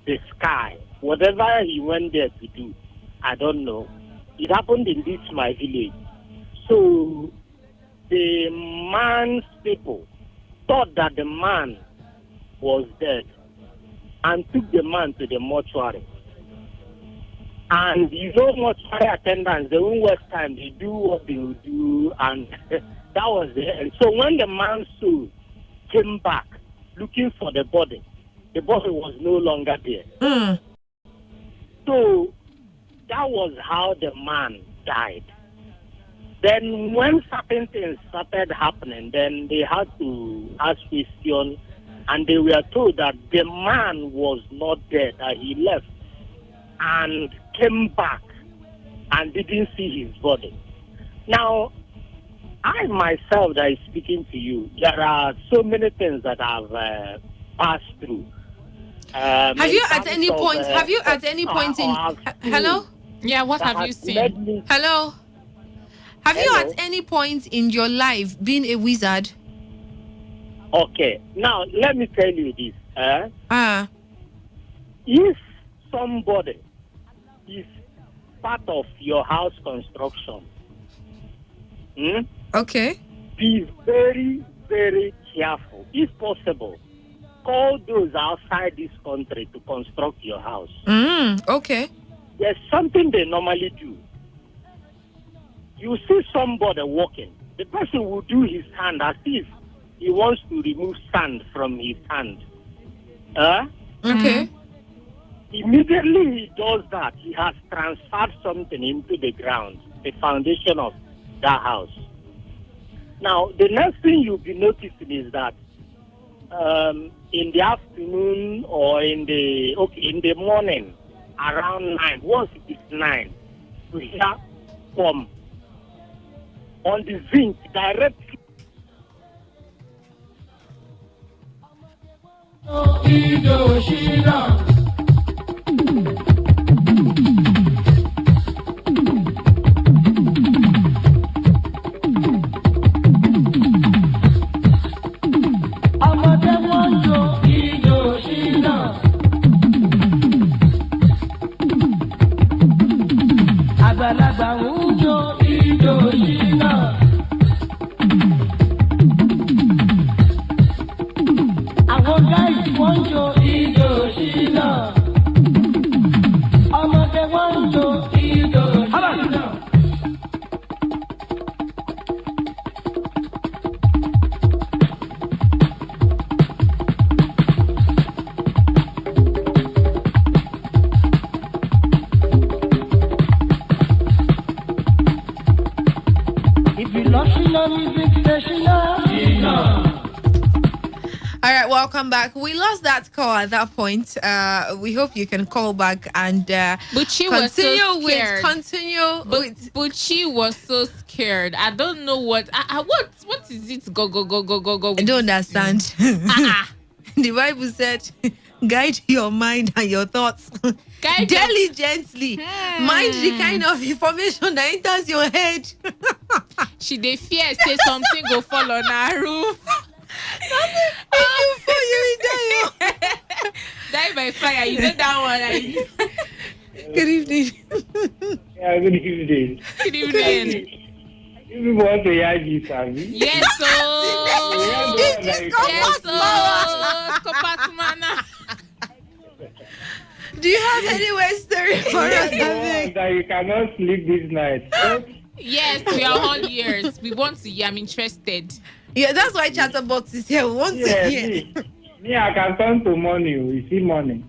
the sky. Whatever he went there to do, I don't know. It happened in this my village. So the man's people thought that the man was dead and took the man to the mortuary. And mortuary attendants, they won't waste time. They do what they will do, and that was the end. So when the man's soul came back looking for the body was no longer there. So that was how the man died. Then when certain things started happening, then they had to ask questions, and they were told that the man was not dead, that he left and came back and didn't see his body. Now, I myself that is speaking to you, there are so many things that I've passed through. Have you at any point in hello? Yeah, what have you seen? Hello? Have you at any point in your life been a wizard? Okay. Now, let me tell you this. If somebody is part of your house construction, okay, be very, very careful. If possible, call those outside this country to construct your house. Okay. There's something they normally do. You see somebody walking, the person will do his hand as if he wants to remove sand from his hand. Okay. Immediately he does that, he has transferred something into the ground, the foundation of that house. Now, the next thing you'll be noticing is that in the afternoon or in the morning, around 9, once it is 9, you hear from on the zinc directly. All right, welcome back. We lost that call at that point. We hope you can call back and Buchi was so scared. I don't know what is it? Go. I don't understand. The Bible said, guide your mind and your thoughts diligently. Mind the kind of information that enters your head. She dey fear say something go fall on her roof. Die by fire. You know that one. Good evening. Yeah, good evening. Good evening. You want to hear this, Abby? Yes, so. Do you have any way story for us? That you cannot sleep this night. Yes, we are all ears. We want to hear. I'm interested. Yeah, that's why Chatterbox is here. We want to hear. Me, I can turn to money. We see money.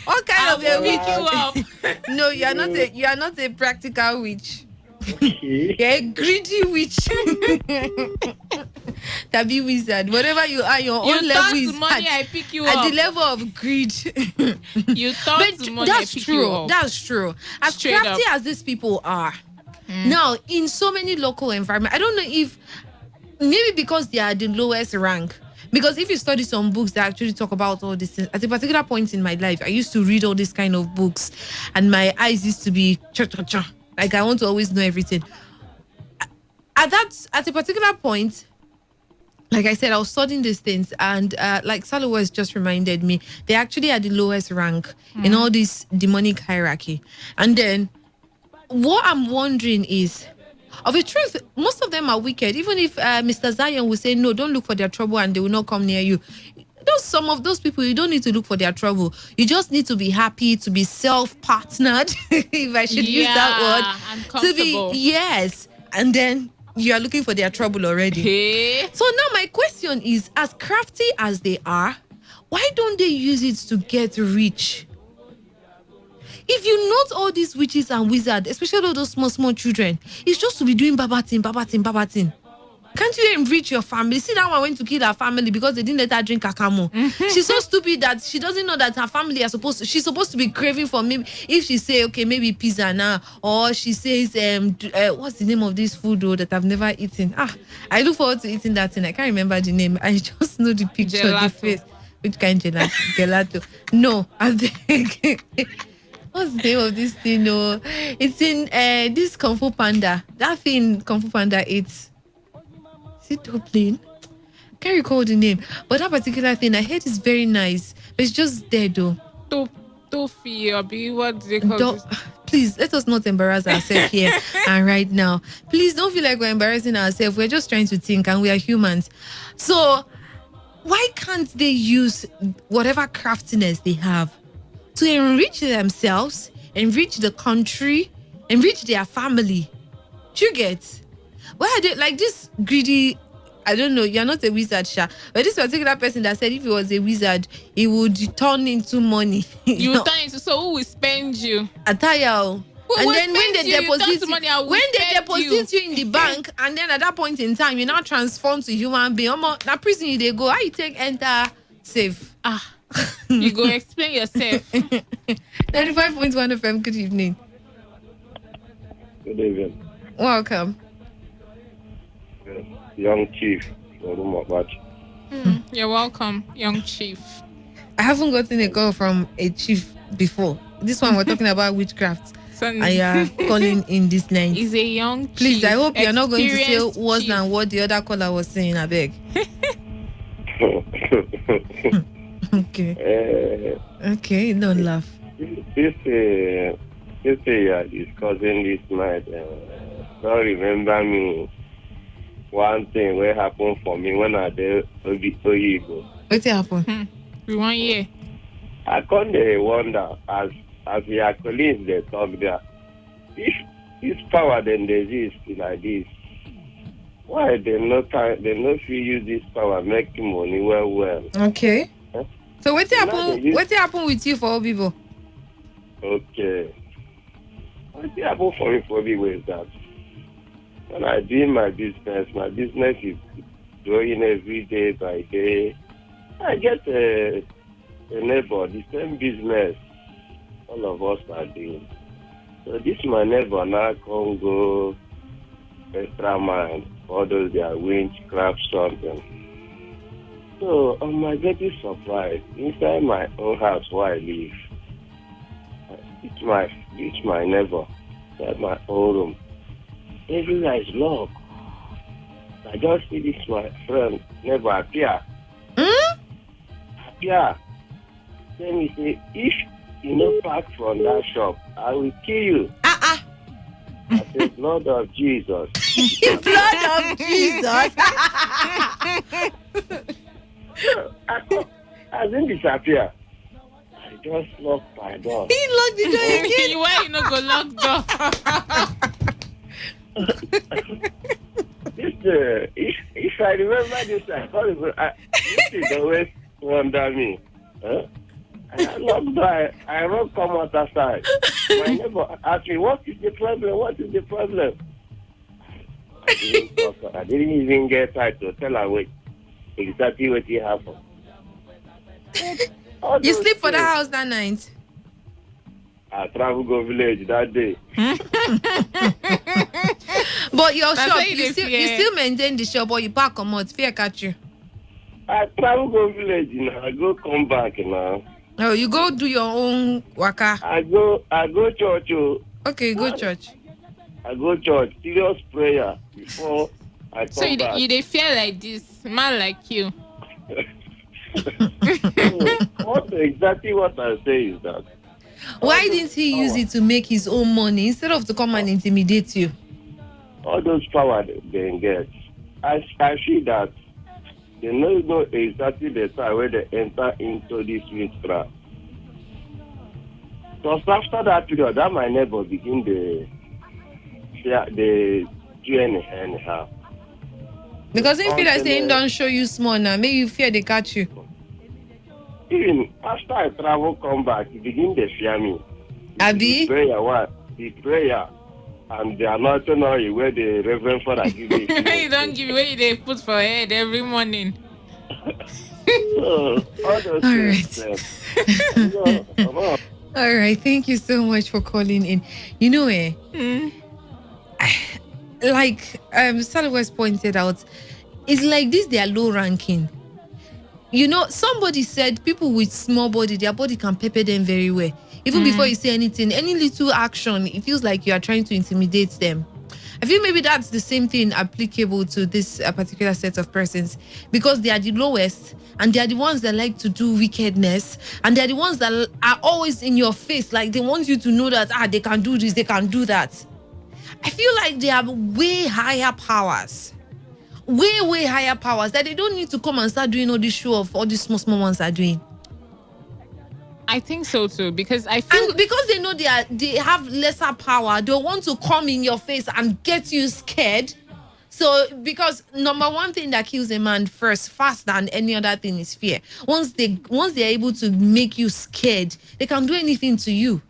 What kind of a witch? No, you are not a practical witch. Okay. You're a greedy witch. Tabi wizard. Whatever you are, your own level is money. I pick you at up. the level of greed. You thought to money. That's I pick true. You up. That's true. As Straight crafty up. as these people are, now in so many local environments, I don't know if maybe because they are the lowest rank. Because if you study some books that actually talk about all these things, at a particular point in my life, I used to read all these kind of books, and my eyes used to be cha-cha-cha. Like I want to always know everything. At a particular point, like I said, I was studying these things, and like Salwa just reminded me, they actually are the lowest rank in all this demonic hierarchy. And then what I'm wondering is, of the truth, most of them are wicked. Even if Mr. Zion will say, no, don't look for their trouble and they will not come near you. Some of those people, you don't need to look for their trouble. You just need to be happy, to be self-partnered, if I should use that word. and To be, comfortable. yes. And then you are looking for their trouble already. Hey. So now my question is, as crafty as they are, why don't they use it to get rich? If you note all these witches and wizards, especially all those small children, it's just to be doing babatin. Can't you enrich your family? See, that one went to kill her family because they didn't let her drink akamo. She's so stupid that she doesn't know that her family are she's supposed to be craving for, maybe if she say, okay, maybe pizza now, or she says, what's the name of this food though that I've never eaten? I look forward to eating that thing. I can't remember the name. I just know the picture, the face. Which kind of gelato? No, I think. What's the name of this thing? No, it's in this Kung Fu Panda. That thing Kung Fu Panda eats. Is it Dublin? Can't recall the name. But that particular thing, I heard is very nice. But it's just there though. Tofi, or what they call it? Please, let us not embarrass ourselves here and right now. Please don't feel like we're embarrassing ourselves. We're just trying to think, and we are humans. So why can't they use whatever craftiness they have to enrich themselves, enrich the country, enrich their family? Do you get? Why are they like this greedy? I don't know. You're not a wizard, Sha. But this particular person that said if he was a wizard, he would turn into money. You turn into, so who will spend you? Ataya. And then when they deposit you in the bank, and then at that point in time, you now transform to human being. Now prison they go. How you take enter safe? You go explain yourself. 95.1 FM. Good evening. Good evening. Welcome. Young Chief. You're welcome, young chief. I haven't gotten a call from a chief before. This one we're talking about witchcraft. And you're calling in this line. He's a young chief. Please, I hope you're not going to say worse chief. than what the other caller was saying, I beg. Okay, don't laugh. This you are discussing this night. Don't remember me. One thing will happen for me when I did Oyibo. What happened? 1 year. I can't wonder as your colleagues they talk there. If this power then exists like this, why they not use this power make money well? Okay. Huh? So what happened with you for all people? Okay. What happened for me for people is that when I do my business is growing every day by day. I get a neighbor, the same business all of us are doing. So this my neighbor now can go extra mile, all those their witchcraft something. So I'm getting surprised. Inside my own house where I live, it's my neighbor, inside my own room. Everywhere is locked. I just see this my friend neighbor appear. Appear. Then he say, if you no pack from that shop, I will kill you. I said, blood of Jesus. Blood of Jesus. I didn't disappear. I just locked my door. He locked the door again. Why you not go lock door? If I remember this, this is always wonder me. Huh? I locked door. I won't come out outside. My neighbor asked me, what is the problem? I didn't even get time to tell her exactly what happened. You sleep for the house that night? I travel go village that day. But your shop, you still maintain the shop, or you pack or not? Fear catch you. I travel go village I go come back Oh, you go do your own waka. I go church. Okay, you go church. I go church. Serious prayer before I So come back. you they fear like this, man like you. So what I say is that all Why those didn't he use power, it to make his own money instead of to come and intimidate you? all those power they get, I see that they don't know exactly the time when they enter into this witchcraft. Because after that period, that my neighbor begin the do anyhow. Because if feel like saying Until don't show you small now, maybe you fear they catch you. even after I travel, come back, he begin to fear me. The Abi? prayer, what? The prayer and the anointing oil where the Reverend Father give me. You don't give away they put for head every morning. So, all those All things, right. come on. All right. Thank you so much for calling in. You know, like Sally West pointed out, it's like this, they are low ranking. You know, somebody said people with small body, their body can pepper them very well. Even before you say anything, any little action, it feels like you are trying to intimidate them. I feel maybe that's the same thing applicable to this particular set of persons, because they are the lowest and they are the ones that like to do wickedness, and they're the ones that are always in your face, like they want you to know that they can do this, they can do that. I feel like they have way higher powers, way higher powers, that they don't need to come and start doing all this show of all these small ones are doing. I think so too, because I feel And because they know they have lesser power, they want to come in your face and get you scared. So, because number one thing that kills a man first, fast than any other thing, is fear. Once they're able to make you scared, they can do anything to you.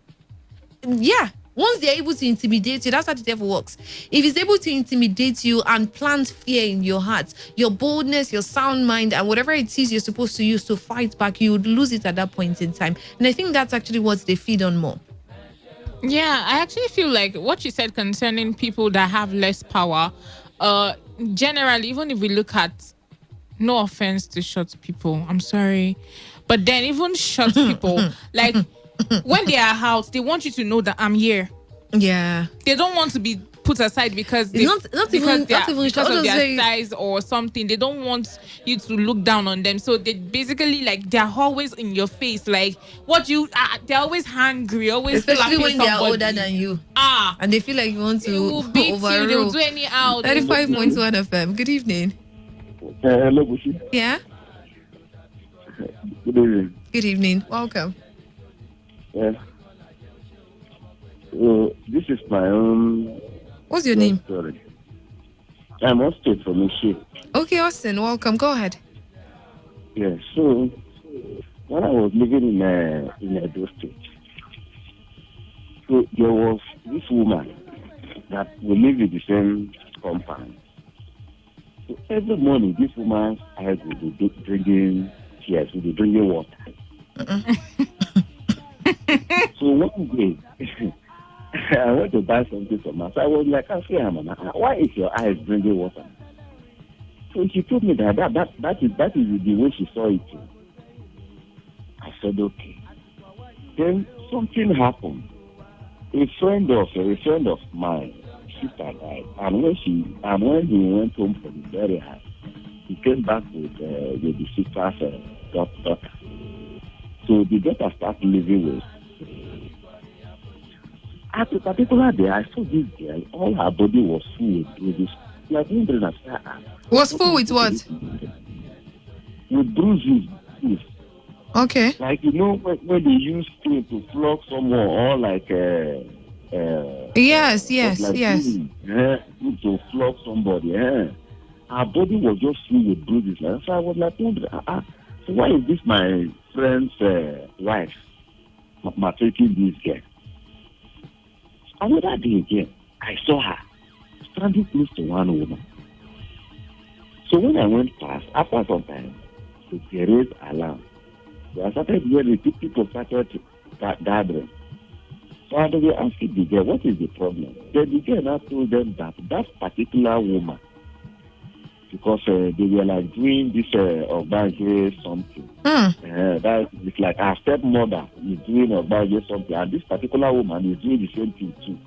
Yeah. Once they're able to intimidate you, that's how the devil works. If he's able to intimidate you and plant fear in your heart, your boldness, your sound mind, and whatever it is you're supposed to use to fight back, you would lose it at that point in time. And I think that's actually what they feed on more. yeah, I actually feel like what you said concerning people that have less power, generally, even if we look at, no offense to short people, I'm sorry, but then even short people, like when they are out, they want you to know that I'm here. Yeah. They don't want to be put aside because It's not even because of their very, size or something. They don't want you to look down on them. So they basically, like, they're always in your face. Like, they're always hungry, always especially slapping when they are somebody. older than you. Ah, And they feel like you want they to will beat you. They will overrule. do anyhow. 95.1 FM. Good evening. Hello, Bushi. Yeah. Good evening. Good evening. Welcome. Yeah. So this is my own What's your name? story. I'm Austin from Ishi. Okay, Austin. Welcome. Go ahead. Yeah. So when I was living in Edo State, so there was this woman that we live in the same compound. So every morning, this woman's eyes will be drinking tears, will be drinking water. So one day, I went to buy something from her. So I was like, I say, Mama, why is your eyes drinking water? So she told me that is the way she saw it. I said, okay. Then something happened. A friend of mine, sister died, and when he went home from the burial, he came back with the sister's daughter. So the daughter started living with. At a particular day, I saw this girl. All her body was full with bruises. Like wondering, Was full with what? With bruises. Okay. Like, you know, when they use stone to flog someone, or like Yes. to flog somebody. Her body was just full with bruises. So I was like, wondering, so why is this my friend's wife maltreating this girl? Another day again, I saw her standing close to one woman. So when I went past, after some time, they raised alarm. So I started hearing people started gathering. So I was asking the girl, what is the problem? Then the girl now told them that particular woman, because they were like doing this Obaje something. That is like our stepmother is doing Obaje something, and this particular woman is doing the same thing too.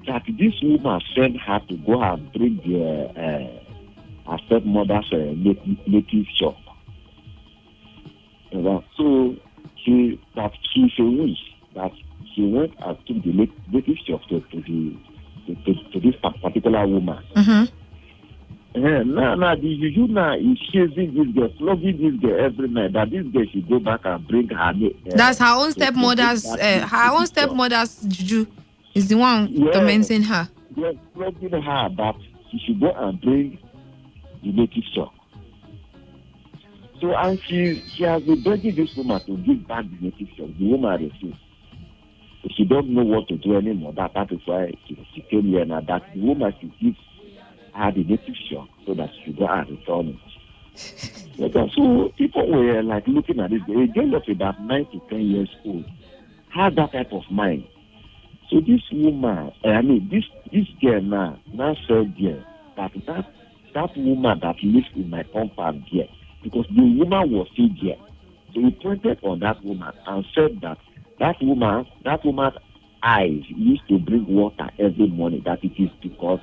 That this woman sent her to go and bring her stepmother's native shop. So she's a witch that she went and took the native shop to this particular woman. Now the juju now is chasing this girl, flogging this girl every night. That this girl should go back and bring her. That's her own stepmother's. Her own stepmother's juju is the one tormenting her. Yes, flogging her that she should go and bring the native shop. So and she has been begging this woman to give back the native shop. The woman refused. She don't know what to do anymore. That is why she came here now. That the woman should give her the native shop so that she go and return it. So people were like looking at this. A girl of about 9 to 10 years old had that type of mind. So this woman, this girl now said there that woman that lives in my compound here, because the woman was still there. So he pointed on that woman and said that woman's eyes used to bring water every morning, that it is because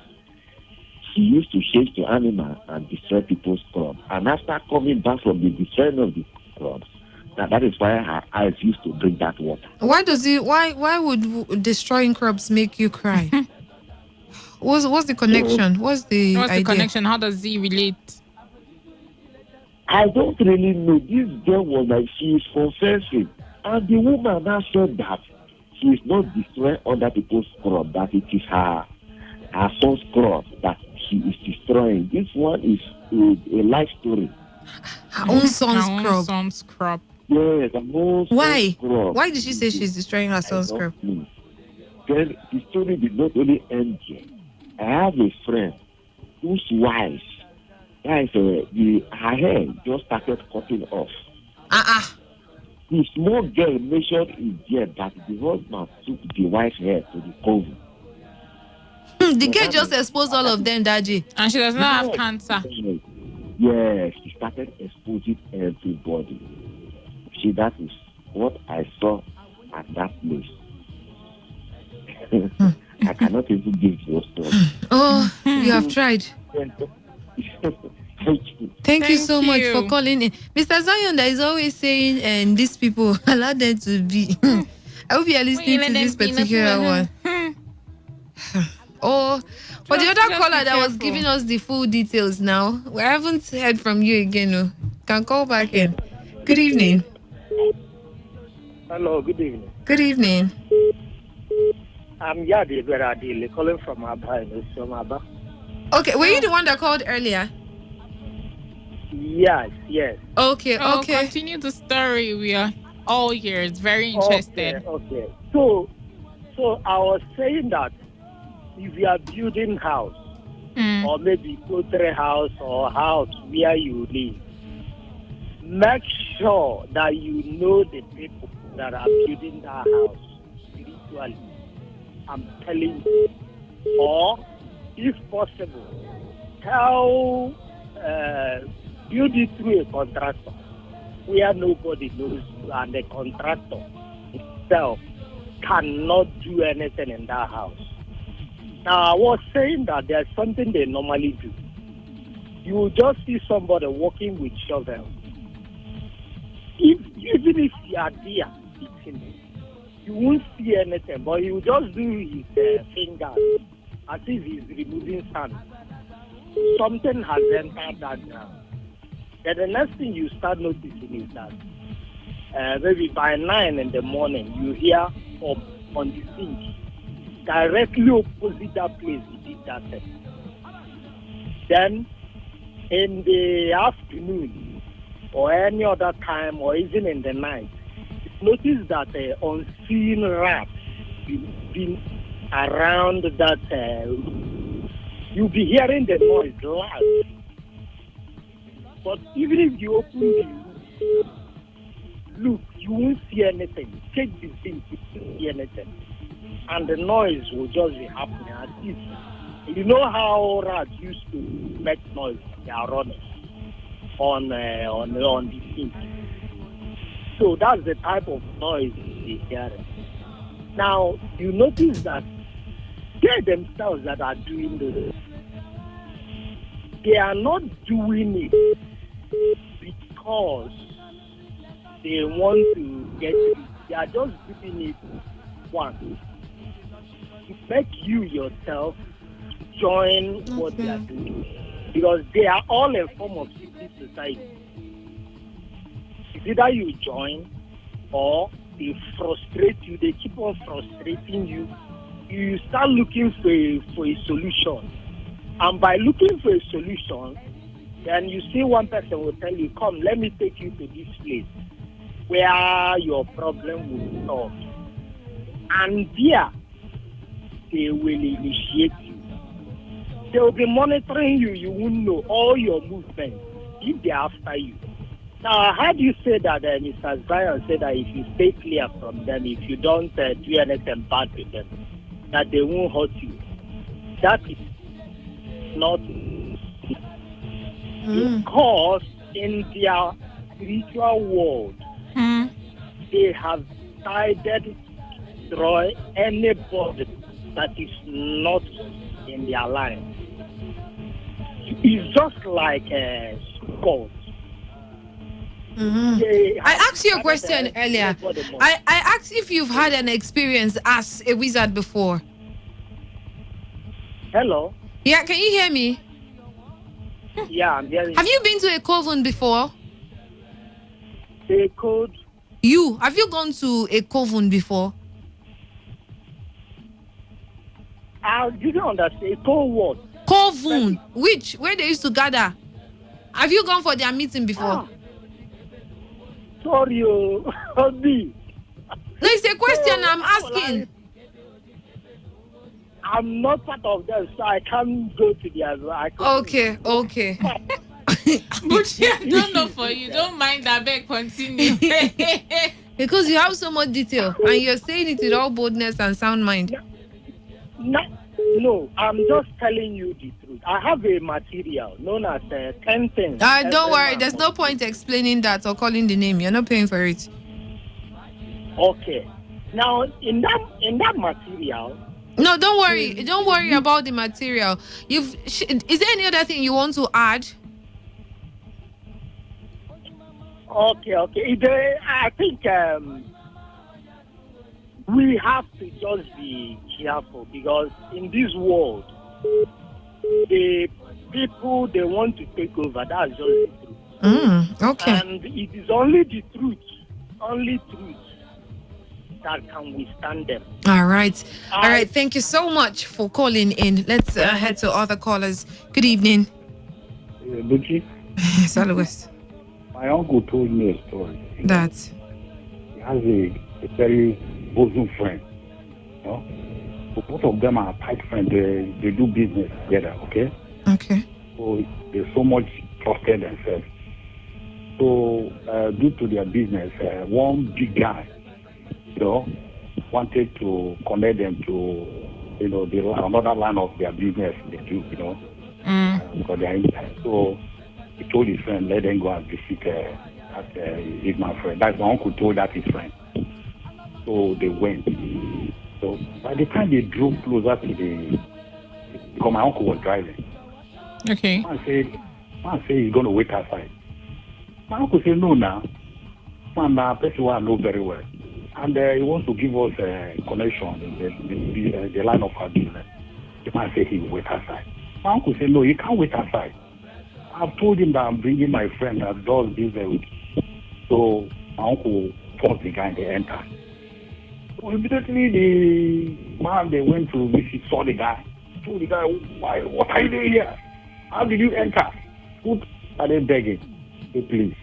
she used to chase the animals and destroy people's crops. And after coming back from the destruction of the crops, that is why her eyes used to bring that water. Why would destroying crops make you cry? What's the connection? What's the idea? Connection? How does he relate? I don't really know. This girl was like, she is confessing. And the woman now said that she is not destroying other people's crop, that it is her son's crop that she is destroying. This one is a life story. Her own son's crop. Yes, her own Why? son's crop. Why did she say she's destroying her son's crop? Then the story did not only end here. I have a friend whose wife, her hair just started cutting off. The small girl measured in there that the husband took the wife's hair to the coven. The girl just exposed all of them, Daddy. And she does not have cancer. Yes, she started exposing everybody. See, that is what I saw at that place. I cannot even give you a story. Oh, you have tried. Thank you so much for calling in. Mr. Zion that is always saying, and these people, allow them to be. I hope you are listening to this particular one. Oh, for the other caller that was giving us the full details now, we haven't heard from you again. No. Can call back in. Good evening. Hello, good evening. Good evening. I'm Yadi Beradili, calling from Aba. Okay, were you the one that called earlier? Yes. Okay. Continue the story. We are all ears, very interested. Okay. So I was saying that if you are building house, or maybe poultry house or house where you live, make sure that you know the people that are building that house spiritually. I'm telling you. Or, if possible, build it through a contractor where nobody knows you, and the contractor itself cannot do anything in that house. Now, I was saying that there's something they normally do. You will just see somebody walking with shovel. Even if you are there, you won't see anything, but he will just do his fingers as if he's removing sand. Something has entered that ground. Then the next thing you start noticing is that maybe by 9 in the morning, you hear up on the sink, directly opposite that place he did that thing. Then in the afternoon or any other time or even in the night, notice that unseen rats been around that. You'll be hearing the noise loud. But even if you open the look, you won't see anything. Check the thing, you won't see anything. And the noise will just be happening as if. You know how rats used to make noise when they are running on the sink. So that's the type of noise they hear. Now, you notice that they themselves that are doing this, they are not doing it because they want to get it. They are just doing it once to make you yourself join what they are doing. Because they are all a form of secret society. It's either you join or they frustrate you. They keep on frustrating you. You start looking for a solution. And by looking for a solution, then you see one person will tell you, come, let me take you to this place where your problem will be solved. And there, they will initiate you. They will be monitoring you. You won't know all your movements if they're after you. Now, how do you say that Mr. Zion said that if you stay clear from them, if you don't do anything bad with them, that they won't hurt you? That is not because in their spiritual world, they have decided to destroy anybody that is not in their line. It's just like a sport. I asked you a question earlier. I asked if you've had an experience as a wizard before. Hello? Yeah, can you hear me? Yeah, I'm hearing. Have you been to a coven before? A code? Have you gone to a coven before? I didn't understand. A code what? Coven. Where they used to gather. Have you gone for their meeting before? Sorry, Obi. No, it's a question I'm asking. I'm not part of them, so I can't go to their. Okay. But yeah, don't know for you. Don't mind that. Beg, continue. Because you have so much detail and you're saying it with all boldness and sound mind. No, I'm just telling you the truth. I have a material known as 10 things. Don't worry, there's no point explaining that or calling the name. You're not paying for it. Okay. Now, in that material. No, don't worry. Don't worry about the material. Is there any other thing you want to add? Okay. I think we have to just be careful because in this world, the people they want to take over. That's just the truth. Okay. And it is only the truth, that can withstand them. All right. Thank you so much for calling in. Let's head to other callers. Good evening. Buchi. Saludos. My uncle told me a story. That he has a very bosom friend. You know? So both of them are tight friends. They do business together, okay? Okay. So they so much trusted themselves. So due to their business, one big guy, wanted to connect them to, another line of their business they do, because they are inside. So he told his friend, let them go and visit that is my friend. That's my uncle told that his friend. So they went. So by the time they drove closer to because my uncle was driving. Okay. Man said he's going to wait outside. My uncle said, no, now. Man, person who I know very well. And he wants to give us a connection in the line of our business. The man said he will wait outside. My uncle said, no, you can't wait outside. I've told him that I'm bringing my friend that does business with you. So my uncle forced the guy and they entered. So immediately the man they went to visit saw the guy. Told the guy, why? What are you doing here? How did you enter? Who started begging? Say, please.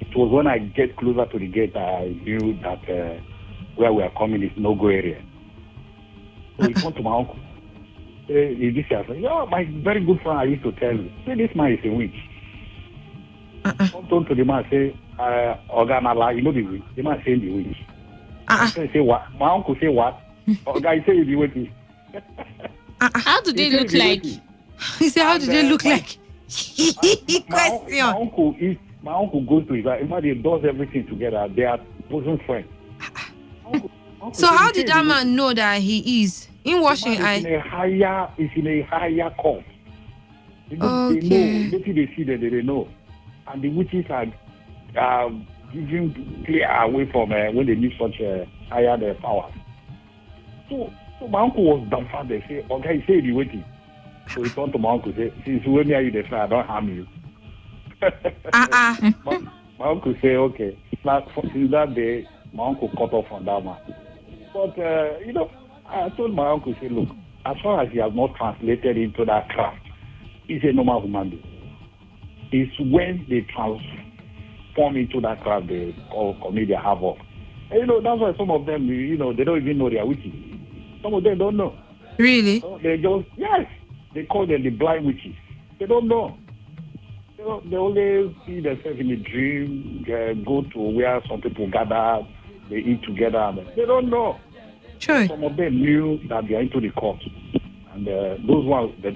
It was when I get closer to the gate I knew that where we are coming is no-go area. So he went to my uncle. This year, I said, my very good friend I used to tell you. Say this man is a witch. Come to the man say, Organala, you know the witch. The man saying the witch. Say what? My uncle say what? Guy say the witch. How do they look like? He said, how do they look like? Question. My uncle goes to his wife. He does everything together. They are bosom friends. So how did that man know that he is in washing eye? It's in a higher court. Because they know, they see that they know. And the witches are giving clear away from when they need such higher powers. So my uncle was dumbfounded. Say, okay, he said he waiting. So he turned to my uncle, say, since when are you the I don't harm you. My uncle say, okay. Since that day, my uncle cut off on that man. But I told my uncle, say, look, as far as he has not translated into that craft, he's a normal human being. It's when they transform into that craft they call comedian havoc. And, that's why some of them, they don't even know they are witches. Some of them don't know. Really? So they call them the blind witches. They don't know. They only see themselves in a dream, go to where some people gather, they eat together. They don't know. Sure. Some of them knew that they are into the cult. And those ones that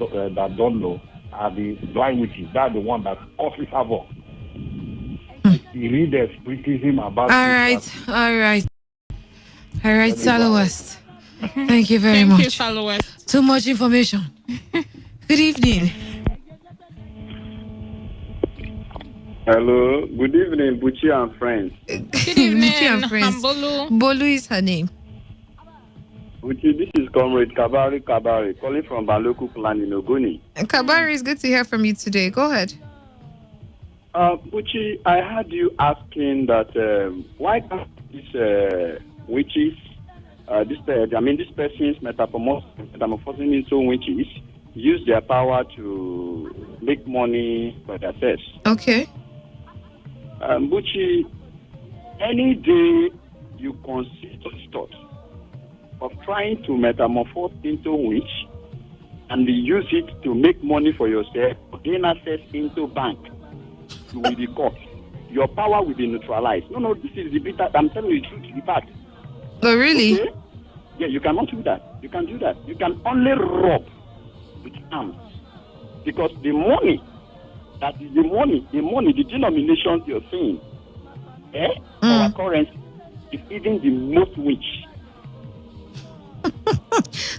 don't know are the blind witches. That's the one that causes havoc. You read the spiritism about All right, Salo West. Thank you very much. Thank you, Salo West. Too much information. Good evening. Hello, good evening, Buchi and friends. Good evening, Buchi and friends. Bolu is her name. Buchi, this is Comrade Kabari, calling from Baloku Clan in Ogoni. Kabari, it's good to hear from you today. Go ahead. Buchi, I heard you asking that why can't these witches, these persons metamorphosing into witches, use their power to make money for themselves? Okay. Buchi, any day you consider thought of trying to metamorphose into witch and use it to make money for yourself, gain access into bank, you will be caught. Your power will be neutralized. No, this is the bitter. I'm telling you the truth, the fact. Oh, really? Okay? Yeah, you cannot do that. You can do that. You can only rob with arms. Because the money, the denominations you're seeing, our currency is even the most rich.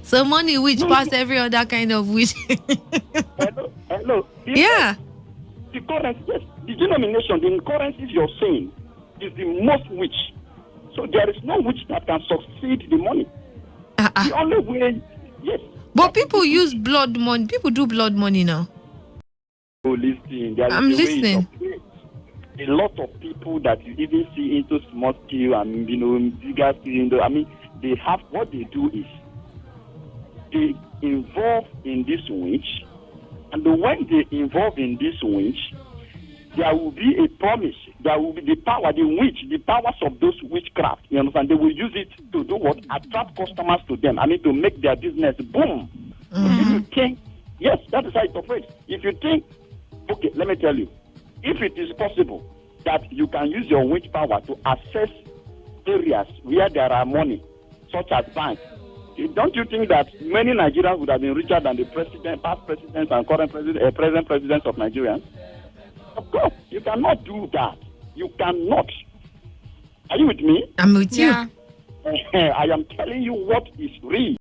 So money which pass every other kind of wish. Hello. Yeah. The currency, yes, the denomination, the currencies you're saying is the most rich. So there is no witch that can succeed the money. The only way, yes. But people use blood money. People do blood money now. Oh, listen. I'm listening. A lot of people that you even see into small scale and bigger scale. They have what they do is they involve in this witch, and when they involve in this witch, there will be a promise. There will be the power, the powers of those witchcraft. You understand? They will use it to do what? Attract customers to them. To make their business boom. Mm-hmm. If you think, yes, that is how it operates. If you think, okay, let me tell you, if it is possible that you can use your witch power to access areas where there are money, such as banks, don't you think that many Nigerians would have been richer than the past presidents and present presidents of Nigeria? Of course, you cannot do that. You cannot. Are you with me? I'm with you. Yeah. I am telling you what is real.